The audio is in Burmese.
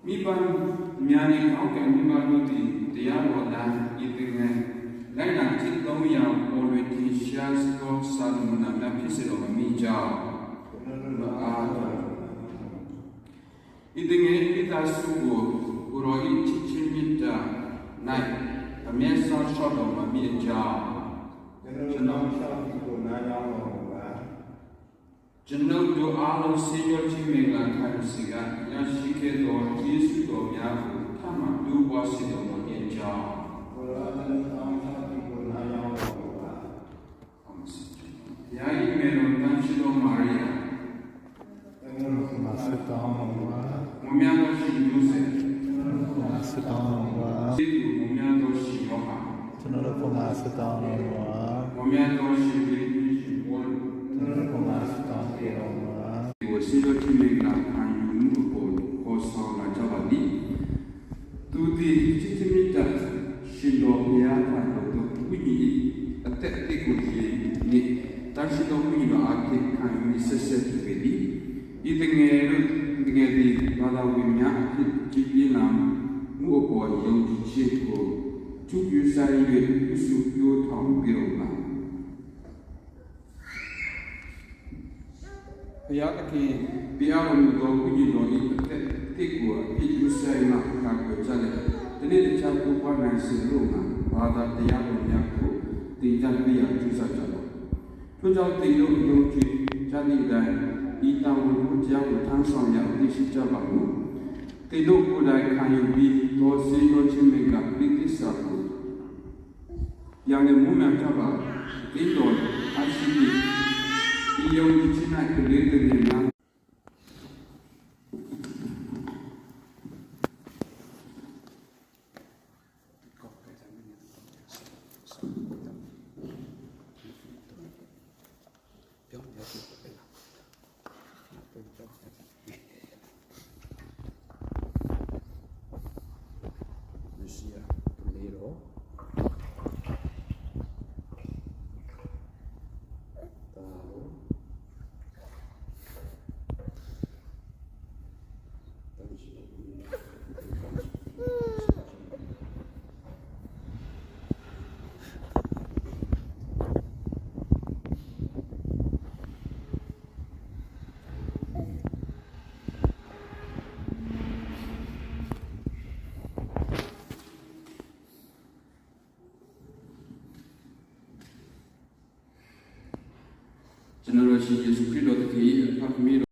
မိဘများနေအောက်ကမိဘတို့သည်တရားတော်လမ်းဤပင်ငယ်လိုက်နာจิต3ရာပေါ်တွင်ထင်ရှားသောစာလမဏများဖြစ်စေတော်မူကြောင်းအာဤပင်ငယ်ပိသာစုကိုဘုရောဤချစ်ချင်းမြတ်တာ၌အမျက်စောရှော့တော်မူကြောင်းကျွန်တော်တို့အားလုံးဆေးရောချင်းမင်္ဂလာခံစီကရရှိခဲ့သောယေရှုတော်များကိုထမှန်တူပွားစေတော်မူကြောင်းယာယီမေလွန်တန်ရှိတော်မာရိယာမမြတ်တော်ရှိယုစေဒီကူမမြတ်တော်ရှိယောဟာမမြတ်တော်ရှိဘိရှိဘောကိုစီရောတိမေကခံယူမှုကိုခေါ်ဆောင်လာကြပါသည်သူသည်ချစ်မြတ်တာရှင်တော်ဘုရားထံသို့ဝိညာဉ်အသက်အကိုကြီးနိတန်ရှိတော်မူသောအခေခံယူဆက်ဆက်ဖြစ်သည်ဤတငယ်တို့တငယ်သည်ဘာသာဝင်များအဖြစ်ကြည်ပြင်းလာမှုအပေါ်ယုံကြည်ခြင်းကိုသူပြုဆိုင်၍ပြုစုပြောထောင်ပြုလာဘုရားသခင်ပြရမူသောဝိညာဉ်တော်၏အသက်တိတ်ကိုအပြုဆိုင်မှကာကွယ်ကြတယ်ဒီနေ့တခြားပူပွားနိုင်စေလို့မှာဘာသာတရားတော်များကိုသင်ကြားပြရကျူးစာကြတော့ထို့ကြောင့်သင်တို့ယုံကြည်ကြသည့်တိုင်ဤတောင်းဝန်တရားကိုထမ်းဆောင်ရသိရှိကြပါဘူးသင်တို့ကိုယ်တိုင်ခံယူပြီးသောစေတော်ချင်းမင်္ဂပိဋိစာကိုယံနေမူမှန်ကြပါသင်တို့အရှိပြီးဒီယုံကြည်ခြင်း၌ကလေးတွေများကျွန်တော်ရှိယေရှုခရစ်တော်တခင်၏ အဖခင်